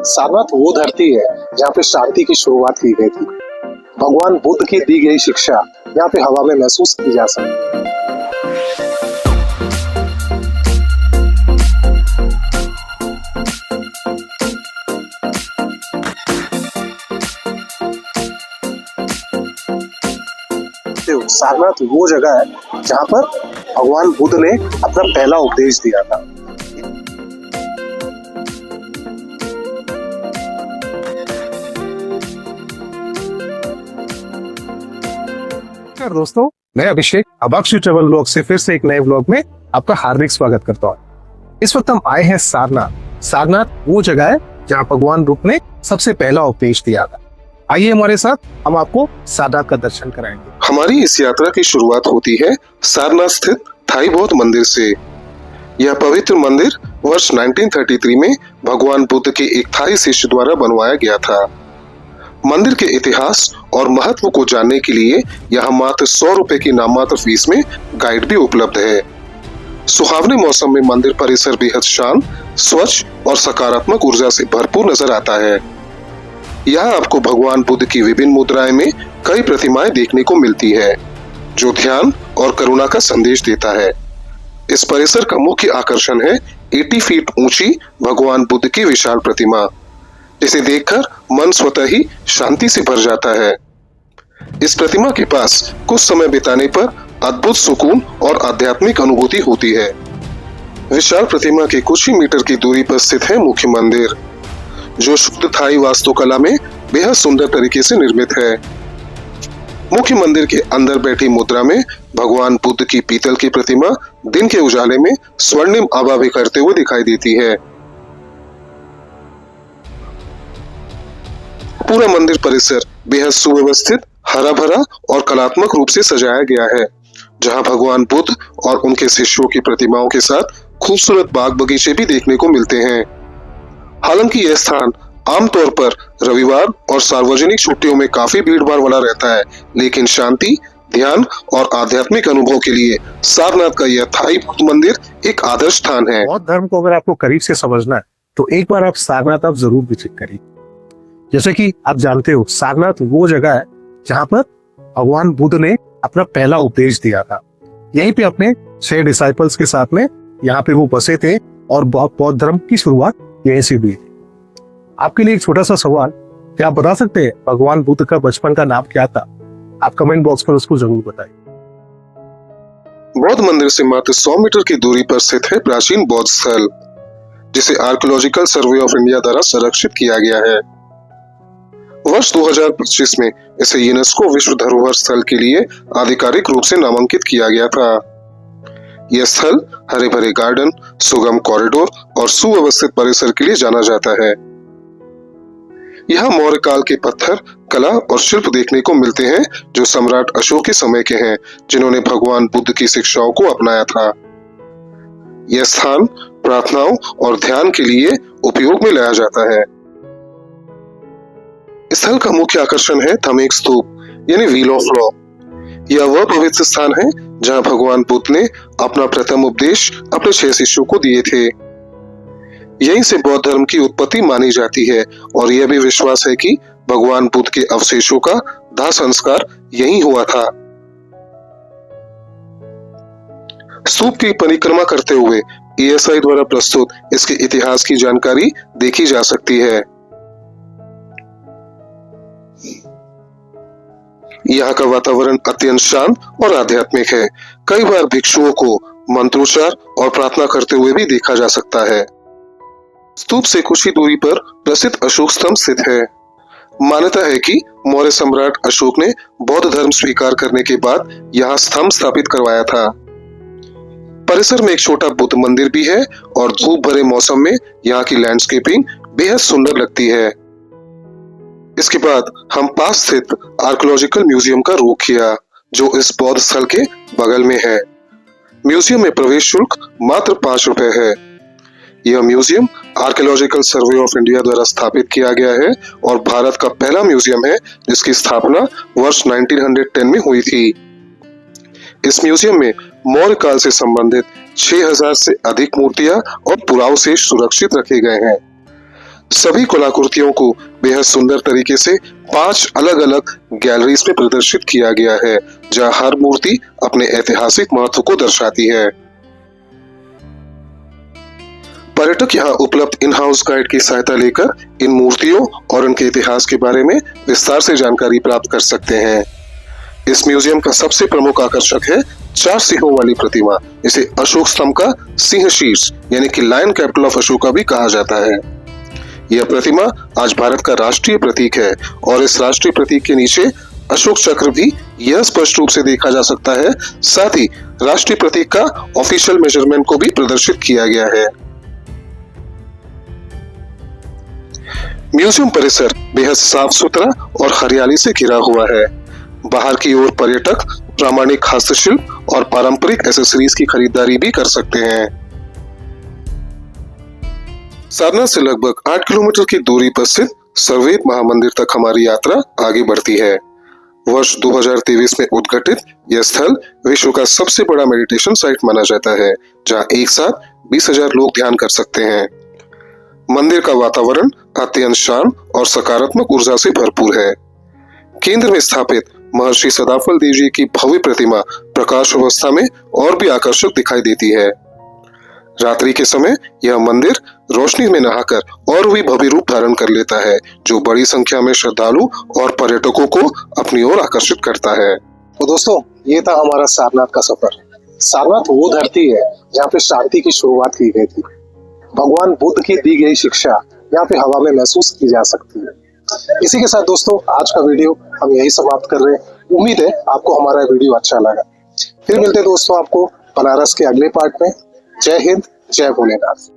सारनाथ वो धरती है जहाँ पे शांति की शुरुआत की गई थी। भगवान बुद्ध की दी गई शिक्षा यहाँ पे हवा में महसूस की जा सकती है। सारनाथ वो जगह है जहाँ पर भगवान बुद्ध ने अपना पहला उपदेश दिया था। दोस्तों, मैं अभिषेक अबाक्षी ट्रेवल व्लॉग से फिर से एक नए व्लॉग में आपका हार्दिक स्वागत करता हूँ। इस वक्त हम आए हैं सारनाथ। सारनाथ वो जगह है जहाँ भगवान बुद्ध ने सबसे पहला उपदेश दिया था। आइए हमारे साथ, हम आपको सारनाथ का दर्शन कराएंगे। हमारी इस यात्रा की शुरुआत होती है सारनाथ स्थित थाई बौद्ध मंदिर से। यह पवित्र मंदिर वर्ष 1933 में भगवान बुद्ध के एक थाई शिष्य द्वारा बनवाया गया था। मंदिर के इतिहास और महत्व को जानने के लिए यहाँ मात्र 100 रुपए की नाममात्र फीस में गाइड भी उपलब्ध है। सुहावने मौसम में मंदिर परिसर बेहद शांत, स्वच्छ और सकारात्मक ऊर्जा से भरपूर नजर आता है। यहाँ आपको भगवान बुद्ध की विभिन्न मुद्राएं में कई प्रतिमाएं देखने को मिलती है, जो ध्यान और करुणा का संदेश देता है। इस परिसर का मुख्य आकर्षण है 80 फीट ऊंची भगवान बुद्ध की विशाल प्रतिमा, जिसे देखकर मन स्वतः ही शांति से भर जाता है। इस प्रतिमा के पास कुछ समय बिताने पर अद्भुत सुकून और आध्यात्मिक अनुभूति होती है। विशाल प्रतिमा के कुछ ही मीटर की दूरी पर स्थित है मुख्य मंदिर, जो शुद्ध थाई वास्तुकला में बेहद सुंदर तरीके से निर्मित है। मुख्य मंदिर के अंदर बैठी मुद्रा में भगवान बुद्ध की पीतल की प्रतिमा दिन के उजाले में स्वर्णिम आभा बिखरते हुए दिखाई देती है। पूरा मंदिर परिसर बेहद सुव्यवस्थित, हरा भरा और कलात्मक रूप से सजाया गया है, जहां भगवान बुद्ध और उनके शिष्यों की प्रतिमाओं के साथ खूबसूरत बाग बगीचे भी देखने को मिलते हैं। हालांकि यह स्थान आमतौर पर रविवार और सार्वजनिक छुट्टियों में काफी भीड़भाड़ वाला रहता है, लेकिन शांति, ध्यान और आध्यात्मिक अनुभव के लिए सारनाथ का यह थाई बुद्ध मंदिर एक आदर्श स्थान है। बौद्ध धर्म को अगर आपको करीब से समझना है तो एक बार आप सारनाथ आप जरूर विजिट करिए। जैसे कि आप जानते हो, सारनाथ वो जगह है जहाँ पर भगवान बुद्ध ने अपना पहला उपदेश दिया था। यहीं पे अपने 6 डिसाइपल्स के साथ में यहाँ पे वो बसे थे और बौद्ध धर्म की शुरुआत यहीं से हुई थी। आपके लिए एक छोटा सा सवाल, क्या आप बता सकते हैं भगवान बुद्ध का बचपन का नाम क्या था? आप कमेंट बॉक्स पर उसको जरूर बताइए। बौद्ध मंदिर से मात्र 100 मीटर की दूरी पर स्थित है प्राचीन बौद्ध स्थल, जिसे आर्कियोलॉजिकल सर्वे ऑफ इंडिया द्वारा संरक्षित किया गया है। वर्ष 2025 में इसे यूनेस्को विश्व धरोहर स्थल के लिए आधिकारिक रूप से नामांकित किया गया था। यह स्थल हरे भरे गार्डन, सुगम कॉरिडोर और सुव्यवस्थित परिसर के लिए जाना जाता है। यहाँ मौर्य काल के पत्थर, कला और शिल्प देखने को मिलते हैं, जो सम्राट अशोक के समय के हैं, जिन्होंने भगवान बुद्ध की शिक्षाओं को अपनाया था। यह स्थान प्रार्थनाओं और ध्यान के लिए उपयोग में लाया जाता है। स्थल का मुख्य आकर्षण है थमेक स्तूप, यानी व्हील ऑफ लॉ। यह वह पवित्र स्थान है जहां भगवान बुद्ध ने अपना प्रथम उपदेश अपने 6 शिष्यों को दिए थे। यहीं से बौद्ध धर्म की उत्पत्ति मानी जाती है और यह भी विश्वास है कि भगवान बुद्ध के अवशेषों का दाह संस्कार यहीं हुआ था। स्तूप की परिक्रमा करते हुए ESI द्वारा प्रस्तुत इसके इतिहास की जानकारी देखी जा सकती है। यहाँ का वातावरण अत्यंत शांत और आध्यात्मिक है। कई बार भिक्षुओं को मंत्रोच्चार और प्रार्थना करते हुए भी देखा जा सकता है। स्तूप से कुछ ही दूरी पर प्रसिद्ध अशोक स्तंभ स्थित है। मान्यता है कि मौर्य सम्राट अशोक ने बौद्ध धर्म स्वीकार करने के बाद यहाँ स्तंभ स्थापित करवाया था। परिसर में एक छोटा बुद्ध मंदिर भी है और धूप भरे मौसम में यहाँ की लैंडस्केपिंग बेहद सुंदर लगती है। इसके बाद हम पास स्थित आर्कियोलॉजिकल म्यूजियम का रुख किया, जो इस बौद्ध स्थल के बगल में है। म्यूजियम में प्रवेश शुल्क मात्र 5 रुपए है। यह museum archaeological survey of India द्वारा स्थापित किया गया है और भारत का पहला म्यूजियम है जिसकी स्थापना वर्ष 1910 में हुई थी। इस म्यूजियम में मौर्य काल से संबंधित 6000 से अधिक मूर्तियां और पुरावशेष सुरक्षित रखे गए हैं। सभी कलाकृतियों को बेहद सुंदर तरीके से 5 अलग अलग गैलरीज में प्रदर्शित किया गया है, जहां हर मूर्ति अपने ऐतिहासिक महत्व को दर्शाती है। पर्यटक यहाँ उपलब्ध इन हाउस गाइड की सहायता लेकर इन मूर्तियों और उनके इतिहास के बारे में विस्तार से जानकारी प्राप्त कर सकते हैं। इस म्यूजियम का सबसे प्रमुख आकर्षक है 4 सिंहों वाली प्रतिमा। इसे अशोक स्तंभ का सिंह शीर्ष यानी कि लायन कैपिटल ऑफ अशोका भी कहा जाता है। यह प्रतिमा आज भारत का राष्ट्रीय प्रतीक है और इस राष्ट्रीय प्रतीक के नीचे अशोक चक्र भी यह स्पष्ट रूप से देखा जा सकता है। साथ ही राष्ट्रीय प्रतीक का ऑफिशियल मेजरमेंट को भी प्रदर्शित किया गया है। म्यूजियम परिसर बेहद साफ सुथरा और हरियाली से घिरा हुआ है। बाहर की ओर पर्यटक प्रामाणिक हस्तशिल्प और पारंपरिक एसेसरीज की खरीदारी भी कर सकते हैं। सारनाथ से लगभग 8 किलोमीटर की दूरी पर स्थित सर्ववेद महामंदिर तक हमारी यात्रा आगे बढ़ती है। वर्ष 2023 में उद्घाटित यह स्थल विश्व का सबसे बड़ा मेडिटेशन साइट माना जाता है, जहां एक साथ 20,000 लोग ध्यान कर सकते हैं। मंदिर का वातावरण अत्यंत शांत और सकारात्मक ऊर्जा से भरपूर है। केंद्र में स्थापित महर्षि सदाफल देव जी की भव्य प्रतिमा प्रकाश अवस्था में और भी आकर्षक दिखाई देती है। रात्रि के समय यह मंदिर रोशनी में नहाकर और भी भव्य रूप धारण कर लेता है, जो बड़ी संख्या में श्रद्धालु और पर्यटकों को अपनी ओर आकर्षित करता है। तो दोस्तों, ये था हमारा सारनाथ का सफर। सारनाथ वो धरती है जहाँ पे शांति की शुरुआत की गई थी। भगवान बुद्ध की दी गई शिक्षा यहाँ पे हवा में महसूस की जा सकती है। इसी के साथ दोस्तों, आज का वीडियो हम यही समाप्त कर रहे हैं। उम्मीद है आपको हमारा वीडियो अच्छा लगा। फिर मिलते हैं दोस्तों आपको बनारस के अगले पार्ट में। जय हिंद, जय भोलेनाथ।